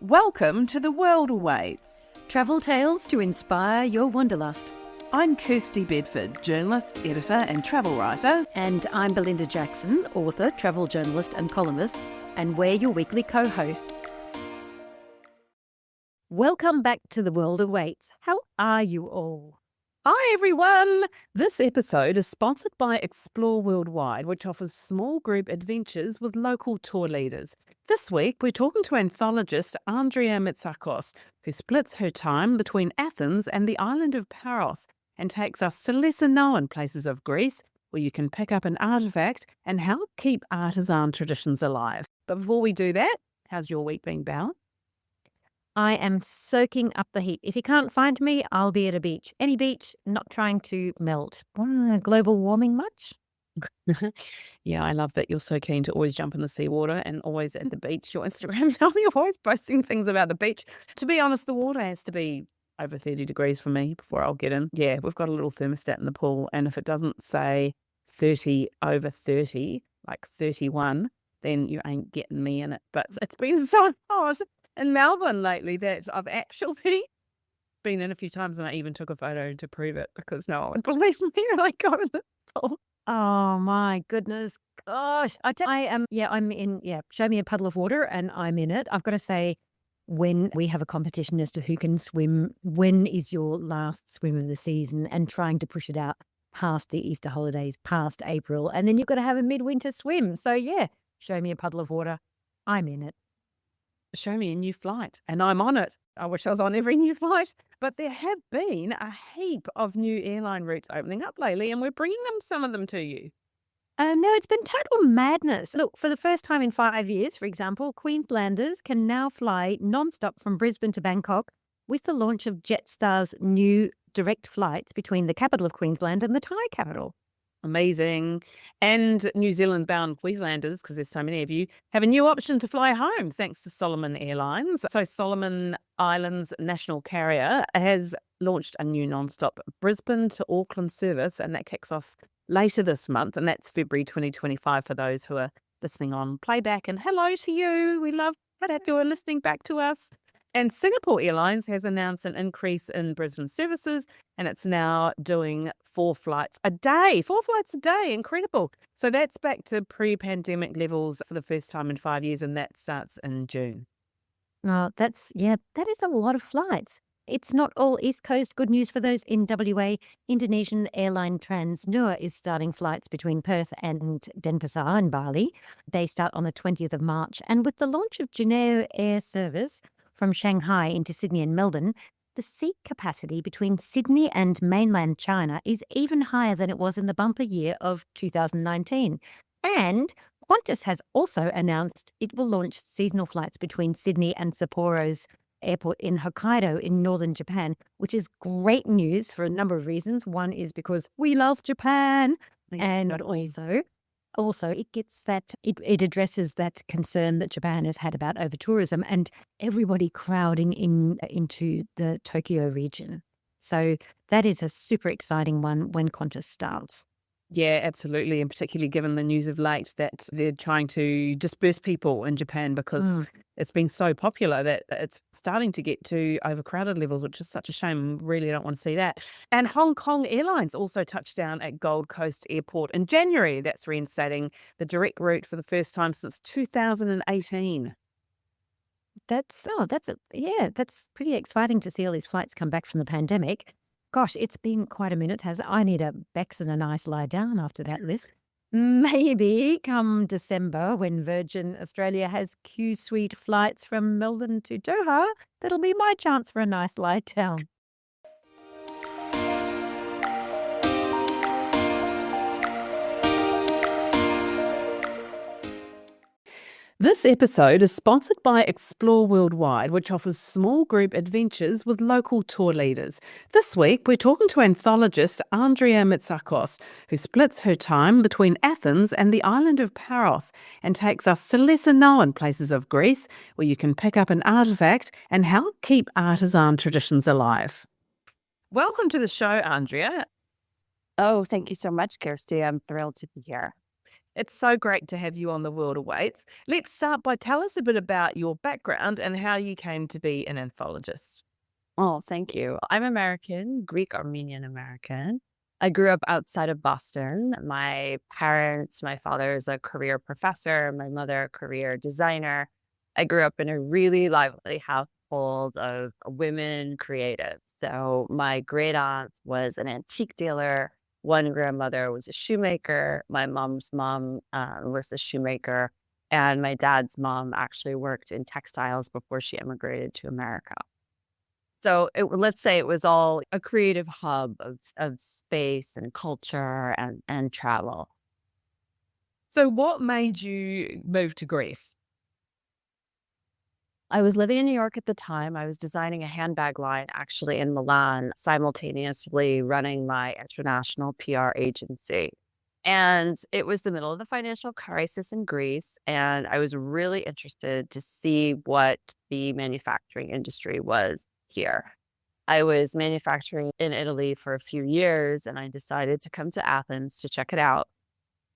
Welcome to The World Awaits. Travel tales to inspire your wanderlust. I'm Kirsty Bedford, journalist, editor and travel writer. And I'm Belinda Jackson, author, travel journalist and columnist, and we're your weekly co-hosts. Welcome back to The World Awaits. How are you all? Hi everyone! This episode is sponsored by Explore Worldwide, which offers small group adventures with local tour leaders. This week we're talking to anthologist Andrea Mitsakos, who splits her time between Athens and the island of Paros and takes us to lesser known places of Greece where you can pick up an artefact and help keep artisan traditions alive. But before we do that, how's your week been, Belle? I am soaking up the heat. If you can't find me, I'll be at a beach. Any beach, not trying to melt. Global warming much? Yeah, I love that you're so keen to always jump in the seawater and always at the beach. Your Instagram, you're always posting things about the beach. To be honest, the water has to be over 30 degrees for me before I'll get in. Yeah, we've got a little thermostat in the pool, and if it doesn't say 30 over 30, like 31, then you ain't getting me in it. But it's been so hot in Melbourne lately that I've actually been in a few times, and I even took a photo to prove it because no one would believe me when I got in the pool. Oh my goodness. Gosh. I'm in, show me a puddle of water and I'm in it. I've got to say, when we have a competition as to who can swim, when is your last swim of the season, and trying to push it out past the Easter holidays, past April, and then you've got to have a midwinter swim. So yeah, show me a puddle of water. I'm in it. Show me a new flight, and I'm on it. I wish I was on every new flight, but there have been a heap of new airline routes opening up lately, and we're bringing some of them to you. No, it's been total madness. Look, for the first time in 5 years, for example, Queenslanders can now fly non-stop from Brisbane to Bangkok with the launch of Jetstar's new direct flights between the capital of Queensland and the Thai capital. Amazing. And New Zealand bound Queenslanders, because there's so many of you, have a new option to fly home thanks to Solomon Airlines. So Solomon Islands National Carrier has launched a new non-stop Brisbane to Auckland service, and that kicks off later this month, and that's February 2025 for those who are listening on playback. And hello to you. We love that you are listening back to us. And Singapore Airlines has announced an increase in Brisbane services, and it's now doing 4 flights a day. 4 flights a day. Incredible. So that's back to pre-pandemic levels for the first time in 5 years, and that starts in June. Oh, that is a lot of flights. It's not all East Coast. Good news for those in WA. Indonesian airline Transnua is starting flights between Perth and Denpasar in Bali. They start on the 20th of March. And with the launch of Juneo Air Service from Shanghai into Sydney and Melbourne, the seat capacity between Sydney and mainland China is even higher than it was in the bumper year of 2019. And Qantas has also announced it will launch seasonal flights between Sydney and Sapporo's airport in Hokkaido in northern Japan, which is great news for a number of reasons. One is because we love Japan, and also it gets that it addresses that concern that Japan has had about over-tourism and everybody crowding into the Tokyo region. So that is a super exciting one when Qantas starts. Yeah, absolutely. And particularly given the news of late that they're trying to disperse people in Japan because it's been so popular that it's starting to get to overcrowded levels, which is such a shame. Really don't want to see that. And Hong Kong Airlines also touched down at Gold Coast Airport in January. That's reinstating the direct route for the first time since 2018. That's pretty exciting to see all these flights come back from the pandemic. Gosh, it's been quite a minute, hasn't it? I need a Bex and a nice lie down after that list. Maybe come December, when Virgin Australia has Q-Suite flights from Melbourne to Doha, that'll be my chance for a nice lie down. This episode is sponsored by Explore Worldwide, which offers small group adventures with local tour leaders. This week, we're talking to anthologist Andrea Mitsakos, who splits her time between Athens and the island of Paros and takes us to lesser-known places of Greece where you can pick up an artefact and help keep artisan traditions alive. Welcome to the show, Andrea. Oh, thank you so much, Kirsty. I'm thrilled to be here. It's so great to have you on The World Awaits. Let's start by tell us a bit about your background and how you came to be an anthologist. Oh, thank you. I'm American, Greek Armenian American. I grew up outside of Boston. My father is a career professor, my mother, a career designer. I grew up in a really lively household of women creatives. So my great aunt was an antique dealer. One grandmother was a shoemaker. My mom's mom was a shoemaker. And my dad's mom actually worked in textiles before she immigrated to America. So let's say it was all a creative hub of space and culture and travel. So, what made you move to Greece? I was living in New York at the time. I was designing a handbag line actually in Milan, simultaneously running my international PR agency. And it was the middle of the financial crisis in Greece. And I was really interested to see what the manufacturing industry was here. I was manufacturing in Italy for a few years and I decided to come to Athens to check it out.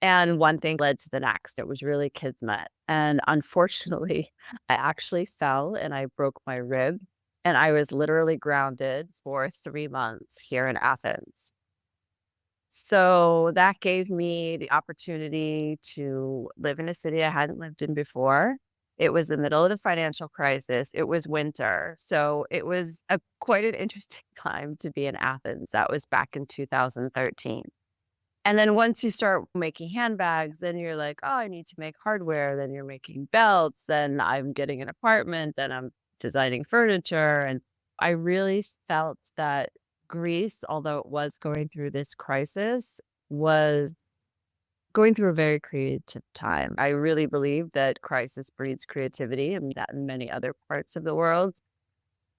And one thing led to the next. It was really kismet. And unfortunately, I actually fell and I broke my rib. And I was literally grounded for 3 months here in Athens. So that gave me the opportunity to live in a city I hadn't lived in before. It was the middle of the financial crisis. It was winter. So it was quite an interesting time to be in Athens. That was back in 2013. And then once you start making handbags, then you're like, oh, I need to make hardware. Then you're making belts. Then I'm getting an apartment. Then I'm designing furniture. And I really felt that Greece, although it was going through this crisis, was going through a very creative time. I really believe that crisis breeds creativity and that in many other parts of the world.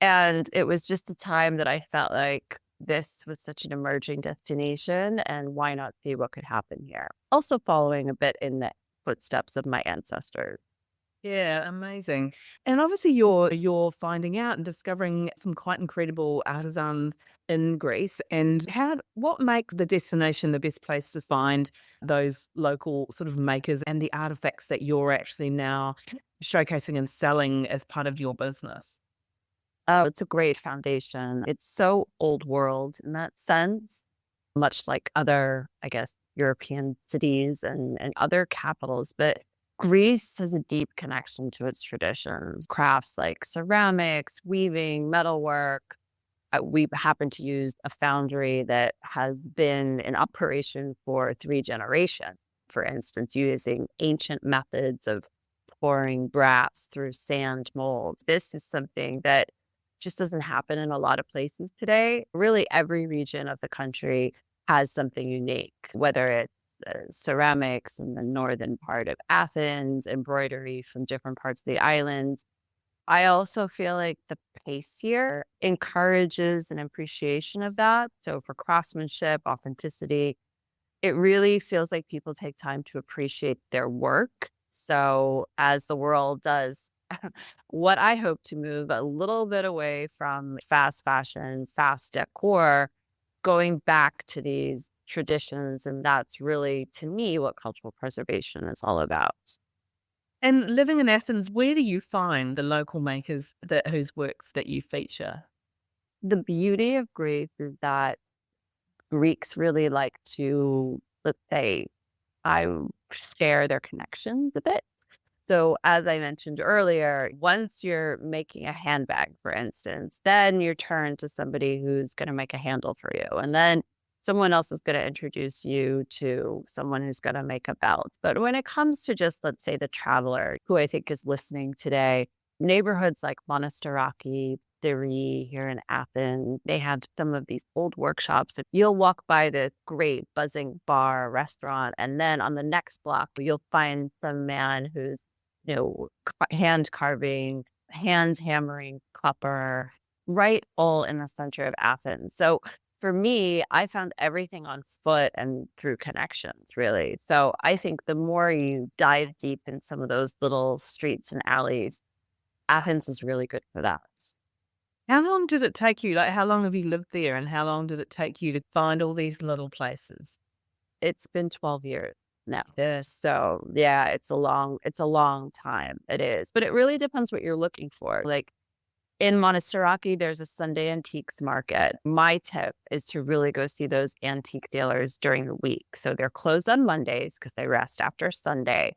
And it was just a time that I felt like this was such an emerging destination and why not see what could happen here? Also following a bit in the footsteps of my ancestors. Yeah, amazing. And obviously you're finding out and discovering some quite incredible artisans in Greece. And what makes the destination the best place to find those local sort of makers and the artifacts that you're actually now showcasing and selling as part of your business? Oh, it's a great foundation. It's so old world in that sense, much like other, I guess, European cities and other capitals. But Greece has a deep connection to its traditions, crafts like ceramics, weaving, metalwork. We happen to use a foundry that has been in operation for 3 generations, for instance, using ancient methods of pouring brass through sand molds. This is something that just doesn't happen in a lot of places today. Really, every region of the country has something unique, whether it's ceramics in the northern part of Athens, embroidery from different parts of the island. I also feel like the pace here encourages an appreciation of that. So for craftsmanship, authenticity, it really feels like people take time to appreciate their work. So as the world does what I hope to move a little bit away from fast fashion, fast decor, going back to these traditions. And that's really, to me, what cultural preservation is all about. And living in Athens, where do you find the local makers whose works that you feature? The beauty of Greece is that Greeks really like to, let's say, I share their connections a bit. So as I mentioned earlier, once you're making a handbag, for instance, then you turn to somebody who's going to make a handle for you. And then someone else is going to introduce you to someone who's going to make a belt. But when it comes to just, let's say, the traveler who I think is listening today, neighborhoods like Monastiraki, Thierry here in Athens, they have some of these old workshops. If you'll walk by this great buzzing bar, restaurant, and then on the next block, you'll find some man who's hand carving, hand hammering copper, right all in the center of Athens. So for me, I found everything on foot and through connections, really. So I think the more you dive deep in some of those little streets and alleys, Athens is really good for that. How long did it take you? Like, how long have you lived there and how long did it take you to find all these little places? It's been 12 years. now. Yes. So yeah, it's a long time. It is. But it really depends what you're looking for. Like in Monastiraki, there's a Sunday antiques market. My tip is to really go see those antique dealers during the week. So they're closed on Mondays because they rest after Sunday.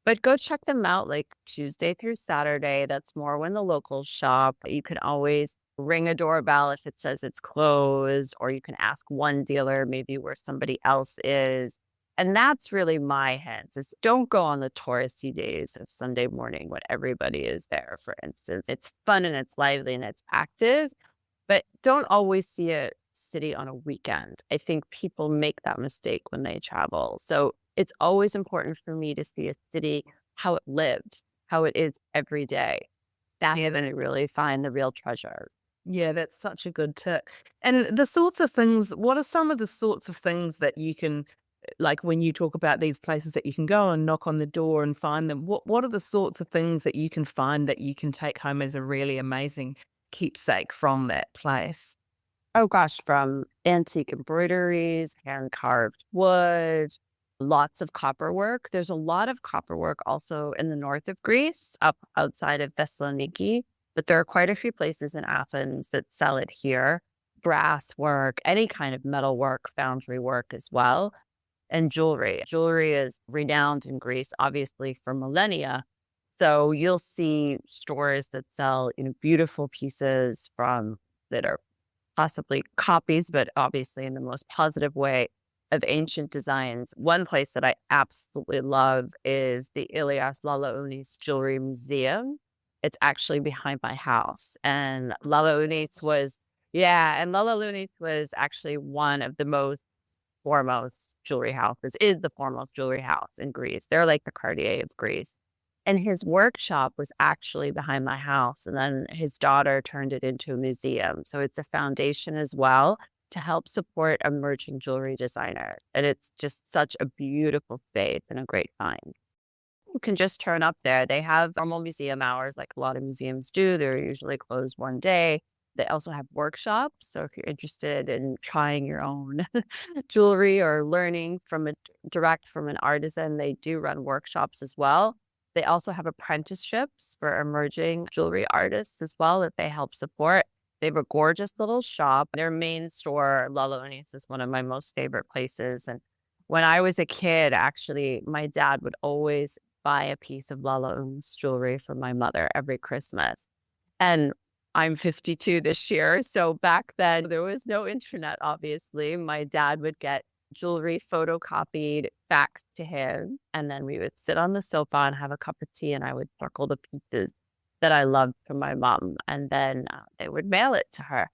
But go check them out like Tuesday through Saturday. That's more when the locals shop. You can always ring a doorbell if it says it's closed, or you can ask one dealer maybe where somebody else is. And that's really my hint is don't go on the touristy days of Sunday morning when everybody is there, for instance. It's fun and it's lively and it's active, but don't always see a city on a weekend. I think people make that mistake when they travel. So it's always important for me to see a city, how it lives, how it is every day. That's when I really find the real treasure. Yeah, that's such a good tip. And the sorts of things, what are some of the sorts of things that you can, like when you talk about these places that you can go and knock on the door and find them, what are the sorts of things that you can find that you can take home as a really amazing keepsake from that place? Oh gosh, from antique embroideries, hand carved wood, lots of copper work. There's a lot of copper work also in the north of Greece, up outside of Thessaloniki, but there are quite a few places in Athens that sell it here. Brass work, any kind of metal work, foundry work as well, and jewelry. Jewelry is renowned in Greece, obviously, for millennia. So you'll see stores that sell, beautiful pieces from that are possibly copies, but obviously in the most positive way of ancient designs. One place that I absolutely love is the Ilias Lalaounis Jewelry Museum. It's actually behind my house. And Lalaounis was actually one of the most foremost jewelry houses, is the foremost jewelry house in Greece. They're like the Cartier of Greece. And his workshop was actually behind my house. And then his daughter turned it into a museum. So it's a foundation as well to help support emerging jewelry designers. And it's just such a beautiful space and a great find. You can just turn up there. They have normal museum hours like a lot of museums do. They're usually closed one day. They also have workshops. So if you're interested in trying your own jewelry or learning direct from an artisan, they do run workshops as well. They also have apprenticeships for emerging jewelry artists as well that they help support. They have a gorgeous little shop. Their main store, Lalaounis, is one of my most favorite places. And when I was a kid, actually, my dad would always buy a piece of Lalaounis jewelry for my mother every Christmas. And I'm 52 this year. So back then, there was no internet, obviously. My dad would get jewelry photocopied, faxed to him, and then we would sit on the sofa and have a cup of tea, and I would circle the pieces that I loved from my mom, and then they would mail it to her.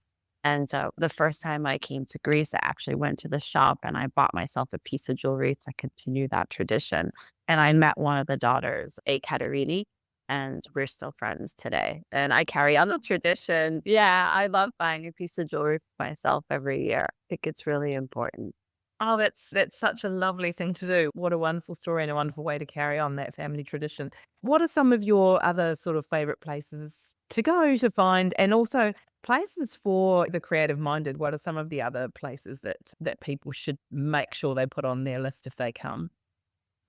And so the first time I came to Greece, I actually went to the shop and I bought myself a piece of jewelry to continue that tradition. And I met one of the daughters, Ekaterini, and we're still friends today. And I carry on the tradition. Yeah, I love buying a piece of jewelry for myself every year. I think it's really important. Oh, that's such a lovely thing to do. What a wonderful story and a wonderful way to carry on that family tradition. What are some of your other sort of favorite places to go to find, and also places for the creative minded? What are some of the other places that people should make sure they put on their list if they come?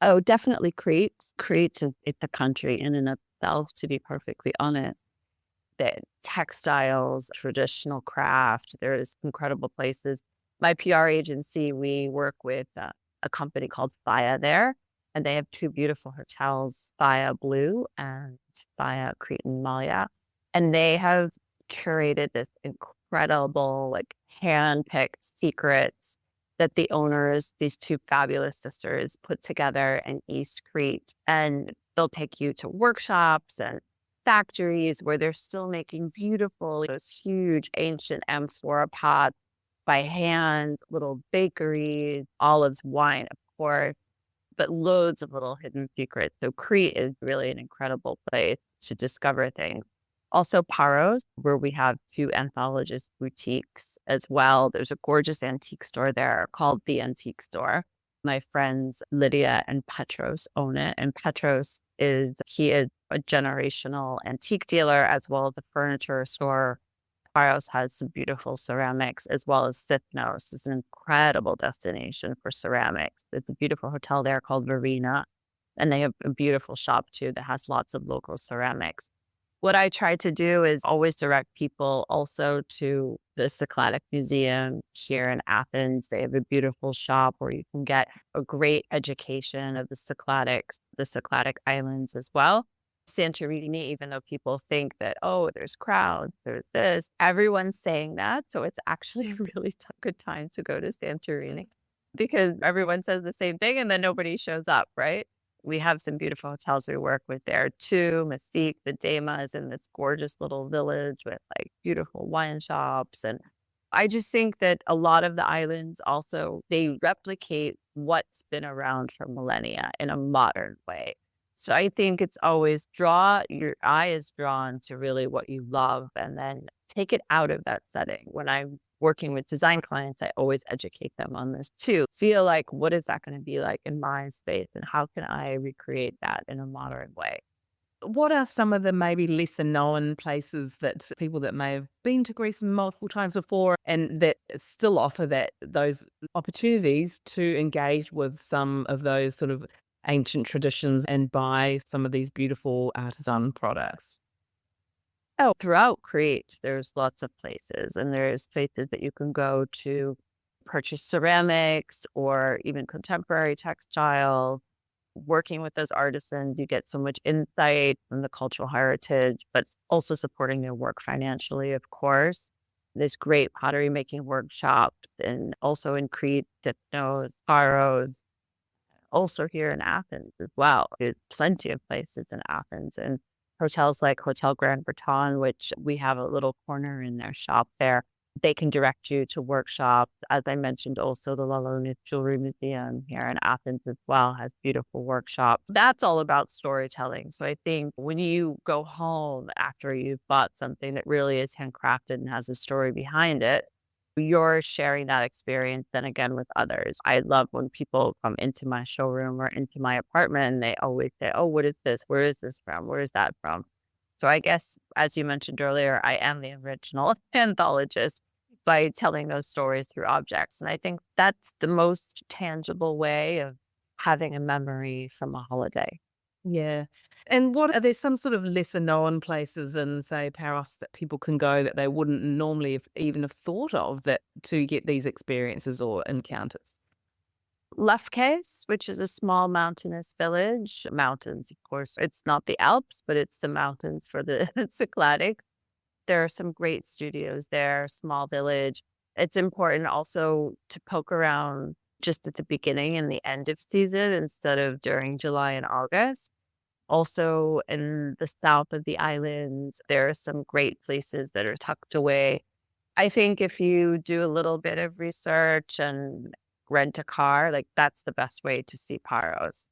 Oh, definitely Crete. Crete is it's a country in and of itself, to be perfectly honest. The textiles, traditional craft, there's incredible places. My PR agency, we work with a company called Faya there, and they have two beautiful hotels, Faya Blue and Faya Crete and Malia. And they have curated this incredible, like hand-picked secrets that the owners, these two fabulous sisters, put together in East Crete. And they'll take you to workshops and factories where they're still making beautiful, those huge ancient amphora pots by hand, little bakeries, olives, wine, of course, but loads of little hidden secrets. So Crete is really an incredible place to discover things. Also Paros, where we have two anthologist boutiques as well. There's a gorgeous antique store there called The Antique Store. My friends Lydia and Petros own it. And Petros he is a generational antique dealer as well as a furniture store Paros has some beautiful ceramics, as well as Sithnos is an incredible destination for ceramics. It's a beautiful hotel there called Verena, and they have a beautiful shop too that has lots of local ceramics. What I try to do is always direct people also to the Cycladic Museum here in Athens. They have a beautiful shop where you can get a great education of the Cycladic islands as well. Santorini, even though people think that, oh, there's crowds, there's this, everyone's saying that. So it's actually a really good time to go to Santorini because everyone says the same thing and then nobody shows up, right? We have some beautiful hotels we work with there too. Mystique, the Dama is in this gorgeous little village with like beautiful wine shops. And I just think that a lot of the islands also, they replicate what's been around for millennia in a modern way. So I think it's always your eye is drawn to really what you love and then take it out of that setting. When I'm working with design clients, I always educate them on this too. Feel like, what is that going to be like in my space and how can I recreate that in a modern way? What are some of the maybe lesser known places that people that may have been to Greece multiple times before and that still offer those opportunities to engage with some of those sort of ancient traditions and buy some of these beautiful artisan products? Oh, throughout Crete, there's lots of places, and there's places that you can go to purchase ceramics or even contemporary textiles. Working with those artisans, you get so much insight from the cultural heritage, but also supporting their work financially, of course. There's great pottery making workshops, and also in Crete, Dipnos, Paros, also here in Athens as well. There's plenty of places in Athens and hotels like Hotel Grand Breton, which we have a little corner in their shop there. They can direct you to workshops. As I mentioned, also the Lalaunis Jewelry Museum here in Athens as well has beautiful workshops. That's all about storytelling. So I think when you go home after you've bought something that really is handcrafted and has a story behind it, you're sharing that experience then again with others. I love when people come into my showroom or into my apartment and they always say, oh, what is this? Where is this from? Where is that from? So I guess, as you mentioned earlier, I am the original anthologist by telling those stories through objects. And I think that's the most tangible way of having a memory from a holiday. Yeah. And what are there some sort of lesser known places in, say, Paros that people can go that they wouldn't normally even have thought of that to get these experiences or encounters? Lefkes, which is a small mountainous village. Mountains, of course. It's not the Alps, but it's the mountains for the Cycladic. There are some great studios there, small village. It's important also to poke around just at the beginning and the end of season instead of during July and August. Also, in the south of the island, there are some great places that are tucked away. I think if you do a little bit of research and rent a car, like that's the best way to see Paros.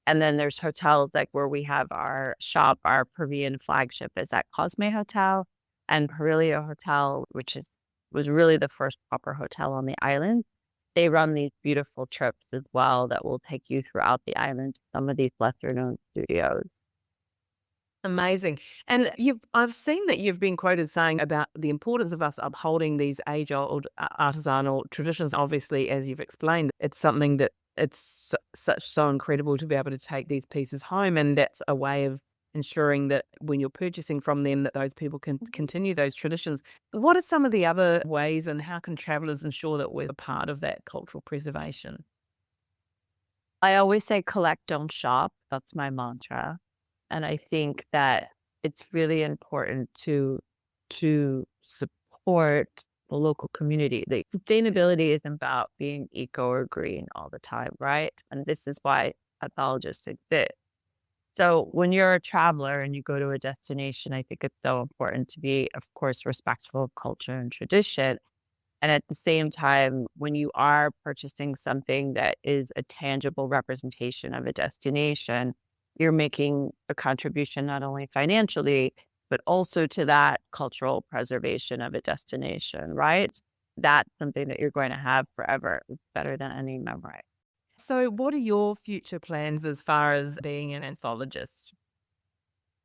And then there's hotels like where we have our shop, our Peruvian flagship is at Cosme Hotel and Perilio Hotel, was really the first proper hotel on the island. They run these beautiful trips as well that will take you throughout the island to some of these lesser known studios. Amazing. And I've seen that you've been quoted saying about the importance of us upholding these age-old artisanal traditions. Obviously, as you've explained, it's something that it's so incredible to be able to take these pieces home, and that's a way of ensuring that when you're purchasing from them, that those people can continue those traditions. But what are some of the other ways, and how can travelers ensure that we're a part of that cultural preservation? I always say collect, don't shop. That's my mantra. And I think that it's really important to support the local community. The sustainability isn't about being eco or green all the time, right? And this is why anthologists exist. So when you're a traveler and you go to a destination, I think it's so important to be, of course, respectful of culture and tradition. And at the same time, when you are purchasing something that is a tangible representation of a destination, you're making a contribution not only financially, but also to that cultural preservation of a destination, right? That's something that you're going to have forever. It's better than any memory. So what are your future plans as far as being an anthologist?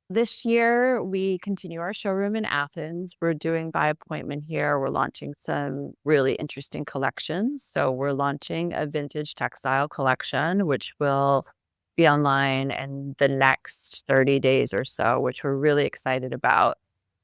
This year, we continue our showroom in Athens. We're doing by appointment here. We're launching some really interesting collections. So we're launching a vintage textile collection, which will be online in the next 30 days or so, which we're really excited about.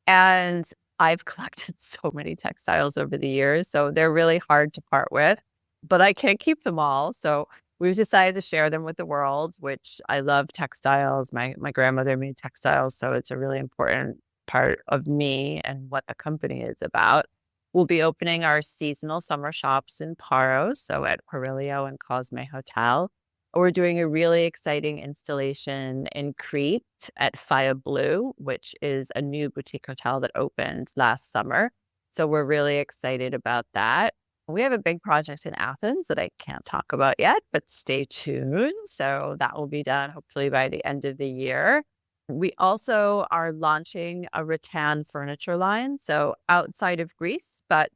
And I've collected so many textiles over the years, so they're really hard to part with, but I can't keep them all. So we've decided to share them with the world, which I love textiles. My grandmother made textiles, so it's a really important part of me and what the company is about. We'll be opening our seasonal summer shops in Paros, so at Perilio and Cosme Hotel. We're doing a really exciting installation in Crete at Faya Blue, which is a new boutique hotel that opened last summer. So we're really excited about that. We have a big project in Athens that I can't talk about yet, but stay tuned. So that will be done hopefully by the end of the year. We also are launching a rattan furniture line. So outside of Greece, but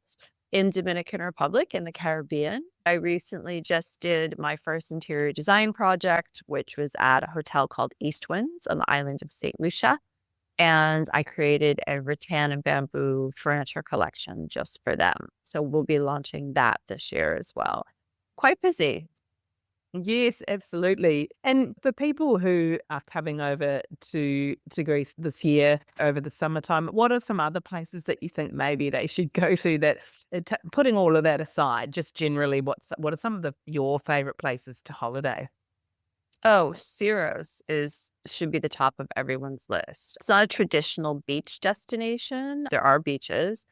in Dominican Republic in the Caribbean. I recently just did my first interior design project, which was at a hotel called East Winds on the island of St. Lucia. And I created a rattan and bamboo furniture collection just for them. So we'll be launching that this year as well. Quite busy. Yes, absolutely. And for people who are coming over to Greece this year over the summertime, what are some other places that you think maybe they should go to that, putting all of that aside, just generally, what are some of your favorite places to holiday? Oh, Syros should be the top of everyone's list. It's not a traditional beach destination. There are beaches.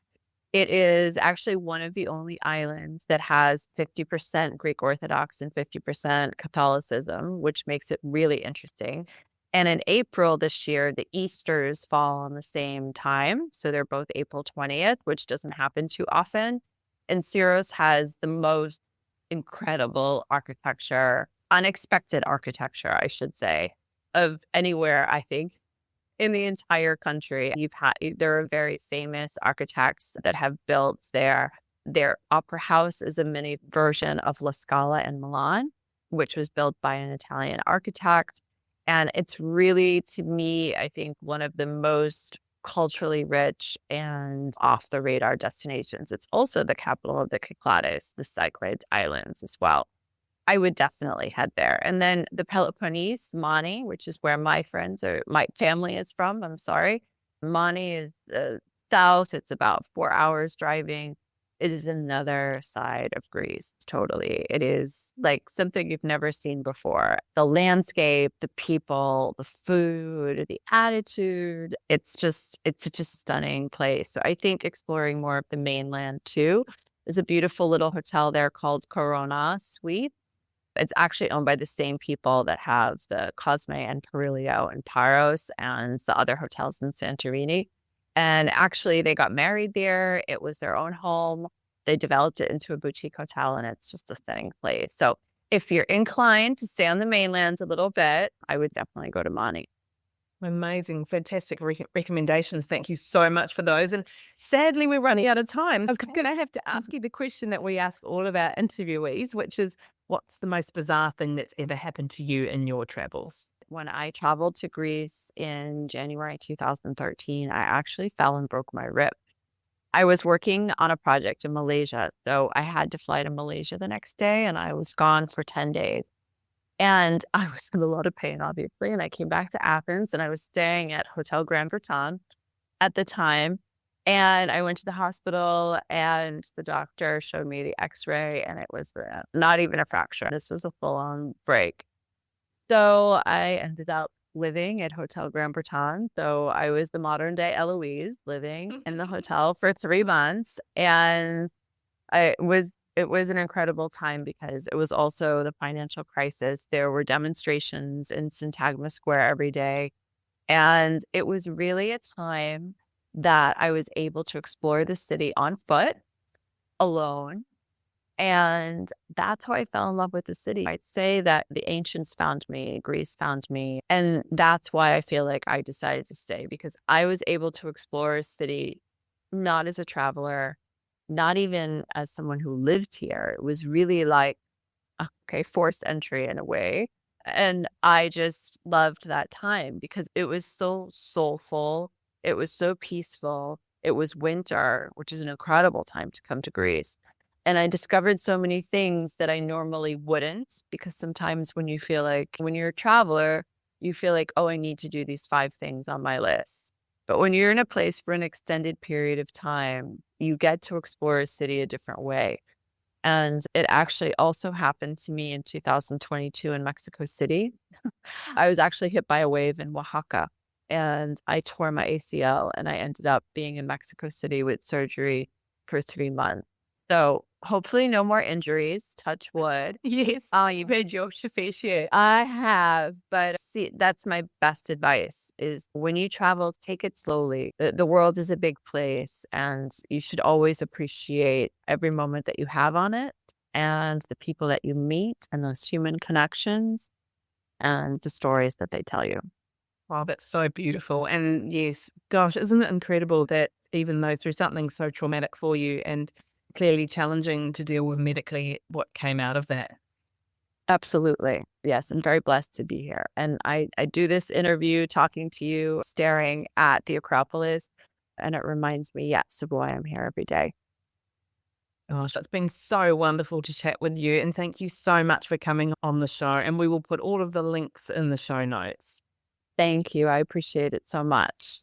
It is actually one of the only islands that has 50% Greek Orthodox and 50% Catholicism, which makes it really interesting. And in April this year, the Easters fall on the same time. So they're both April 20th, which doesn't happen too often. And Syros has the most incredible architecture, unexpected architecture, I should say, of anywhere, I think, in the entire country. There are very famous architects that have built their opera house is a mini version of La Scala in Milan, which was built by an Italian architect. And it's really, to me, I think one of the most culturally rich and off the radar destinations. It's also the capital of the Cyclades, the Cyclades Islands as well. I would definitely head there. And then the Peloponnese, Mani, which is where my family is from. I'm sorry. Mani is south. It's about 4 hours driving. It is another side of Greece. Totally. It is like something you've never seen before. The landscape, the people, the food, the attitude. It's just a stunning place. So I think exploring more of the mainland too. There's a beautiful little hotel there called Corona Suite. It's actually owned by the same people that have the Cosme and Perilio and Paros and the other hotels in Santorini. And actually, they got married there. It was their own home. They developed it into a boutique hotel, and it's just a stunning place. So if you're inclined to stay on the mainland a little bit, I would definitely go to Mani. Amazing, fantastic recommendations. Thank you so much for those. And sadly, we're running out of time. I'm going to have to ask you the question that we ask all of our interviewees, which is, what's the most bizarre thing that's ever happened to you in your travels? When I traveled to Greece in January 2013, I actually fell and broke my rib. I was working on a project in Malaysia, so I had to fly to Malaysia the next day, and I was gone for 10 days. And I was in a lot of pain, obviously, and I came back to Athens, and I was staying at Hotel Grand Breton at the time. And I went to the hospital, and the doctor showed me the x-ray, and it was not even a fracture. This was a full-on break. So I ended up living at Hotel Grand Breton. So I was the modern day Eloise living in the hotel for 3 months. And it was an incredible time because it was also the financial crisis. There were demonstrations in Syntagma Square every day. And it was really a time that I was able to explore the city on foot, alone. And that's how I fell in love with the city. I'd say that the ancients found me, Greece found me. And that's why I feel like I decided to stay, because I was able to explore a city, not as a traveler, not even as someone who lived here. It was really like, okay, forced entry in a way. And I just loved that time because it was so soulful. It was so peaceful. It was winter, which is an incredible time to come to Greece. And I discovered so many things that I normally wouldn't, because sometimes when you're a traveler, you feel like, oh, I need to do these 5 things on my list. But when you're in a place for an extended period of time, you get to explore a city a different way. And it actually also happened to me in 2022 in Mexico City. I was actually hit by a wave in Oaxaca and I tore my ACL and I ended up being in Mexico City with surgery for 3 months. So hopefully no more injuries, touch wood. Yes. You've had your fair share. I have, but see, that's my best advice is when you travel, take it slowly. The world is a big place and you should always appreciate every moment that you have on it and the people that you meet and those human connections and the stories that they tell you. Wow, that's so beautiful. And yes, gosh, isn't it incredible that even though through something so traumatic for you and clearly challenging to deal with medically, what came out of that? Absolutely. Yes, I'm very blessed to be here. And I do this interview talking to you, staring at the Acropolis, and it reminds me, yes, of why I'm here every day. Gosh, it's been so wonderful to chat with you. And thank you so much for coming on the show. And we will put all of the links in the show notes. Thank you. I appreciate it so much.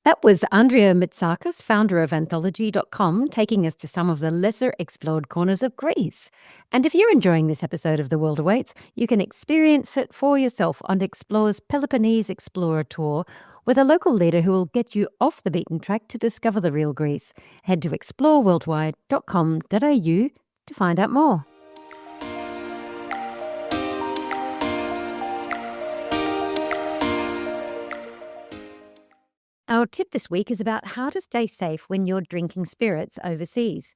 That was Andrea Mitsakos, founder of Anthology.com, taking us to some of the lesser explored corners of Greece. And if you're enjoying this episode of The World Awaits, you can experience it for yourself on Explore's Peloponnese Explorer Tour with a local leader who will get you off the beaten track to discover the real Greece. Head to exploreworldwide.com.au to find out more. Our tip this week is about how to stay safe when you're drinking spirits overseas.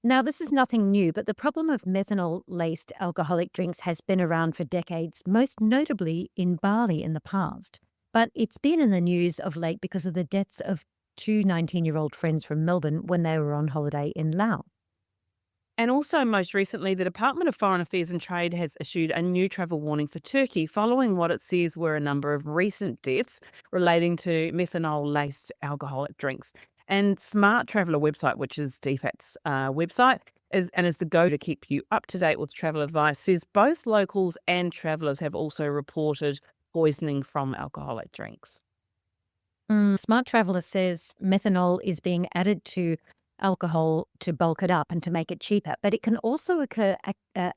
Now, this is nothing new, but the problem of methanol-laced alcoholic drinks has been around for decades, most notably in Bali in the past. But it's been in the news of late because of the deaths of 2 19-year-old friends from Melbourne when they were on holiday in Laos. And also, most recently, the Department of Foreign Affairs and Trade has issued a new travel warning for Turkey following what it says were a number of recent deaths relating to methanol-laced alcoholic drinks. And Smart Traveller website, which is DFAT's website, is the go to keep you up to date with travel advice, says both locals and travellers have also reported poisoning from alcoholic drinks. Smart Traveller says methanol is being added to alcohol to bulk it up and to make it cheaper, but it can also occur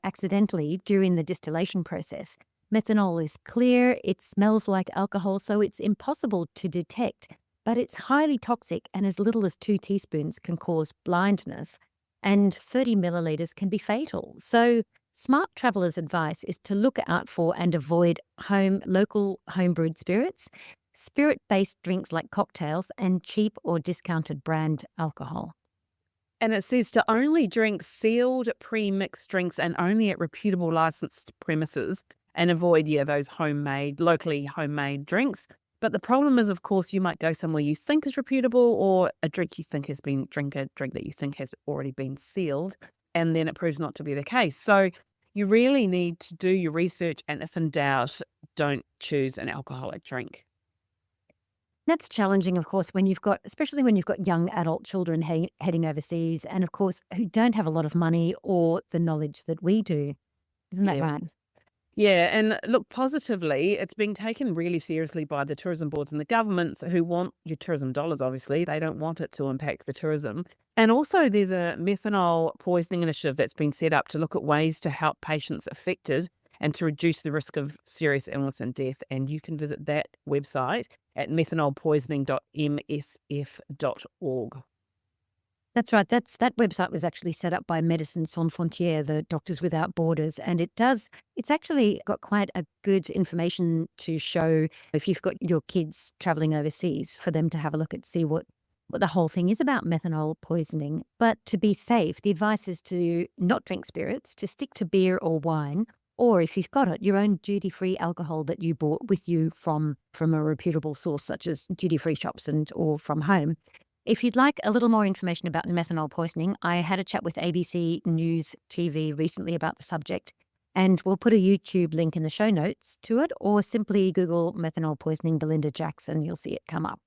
accidentally during the distillation process. Methanol is clear, it smells like alcohol, so it's impossible to detect, but it's highly toxic and as little as 2 teaspoons can cause blindness and 30 milliliters can be fatal. So Smart Traveller's advice is to look out for and avoid local homebrewed spirits, spirit-based drinks like cocktails, and cheap or discounted brand alcohol. And it says to only drink sealed pre-mixed drinks and only at reputable licensed premises and avoid, those locally homemade drinks. But the problem is, of course, you might go somewhere you think is reputable or a drink that you think has already been sealed, and then it proves not to be the case. So you really need to do your research, and if in doubt, don't choose an alcoholic drink. That's challenging, of course, especially when you've got young adult children heading overseas and, of course, who don't have a lot of money or the knowledge that we do. Isn't that right? Yeah, and look, positively, it's being taken really seriously by the tourism boards and the governments who want your tourism dollars, obviously. They don't want it to impact the tourism. And also there's a methanol poisoning initiative that's been set up to look at ways to help patients affected and to reduce the risk of serious illness and death. And you can visit that website at methanolpoisoning.msf.org. That's right. That website was actually set up by Médecins Sans Frontières, the Doctors Without Borders, and it's actually got quite a good information to show if you've got your kids traveling overseas for them to have a look at, see what the whole thing is about methanol poisoning. But to be safe, the advice is to not drink spirits, to stick to beer or wine, or if you've got it, your own duty-free alcohol that you bought with you from a reputable source, such as duty-free shops or from home. If you'd like a little more information about methanol poisoning, I had a chat with ABC News TV recently about the subject, And we'll put a YouTube link in the show notes to it, or simply Google methanol poisoning Belinda Jackson. You'll see it come up.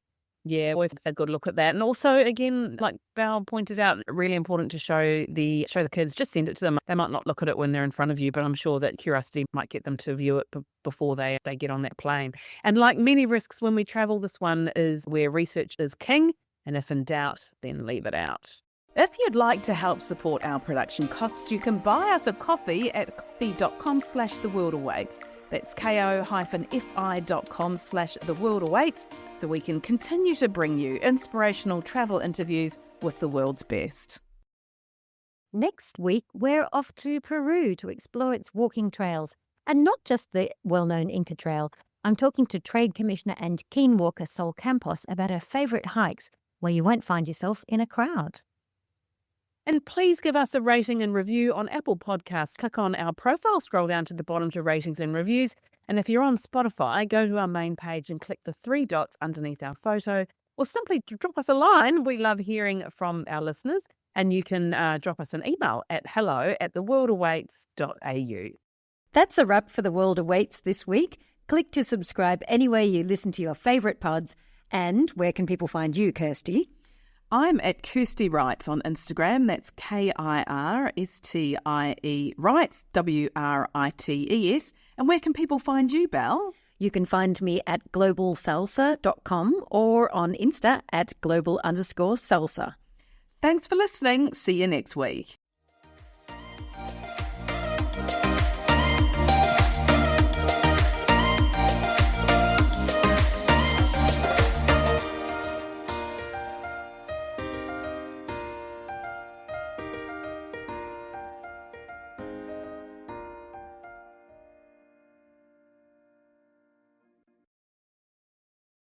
Yeah, worth a good look at that. And also, again, like Val pointed out, really important to show the kids, just send it to them. They might not look at it when they're in front of you, but I'm sure that curiosity might get them to view it before they get on that plane. And like many risks when we travel, this one is where research is king. And if in doubt, then leave it out. If you'd like to help support our production costs, you can buy us a coffee at coffee.com/theworldawaits. That's ko-fi.com/theworldawaits, so we can continue to bring you inspirational travel interviews with the world's best. Next week, we're off to Peru to explore its walking trails, and not just the well-known Inca Trail. I'm talking to Trade Commissioner and keen walker Sol Campos about her favourite hikes where you won't find yourself in a crowd. And please give us a rating and review on Apple Podcasts. Click on our profile, scroll down to the bottom to ratings and reviews. And if you're on Spotify, go to our main page and click the 3 dots underneath our photo, or simply drop us a line. We love hearing from our listeners. And you can drop us an email at hello@theworldawaits.au. That's a wrap for The World Awaits this week. Click to subscribe anywhere you listen to your favourite pods. And where can people find you, Kirsty? I'm at Kirsty Wrights on Instagram. That's KIRSTIE Wrights, WRITES. And where can people find you, Belle? You can find me at globalsalsa.com or on Insta at global_salsa. Thanks for listening. See you next week.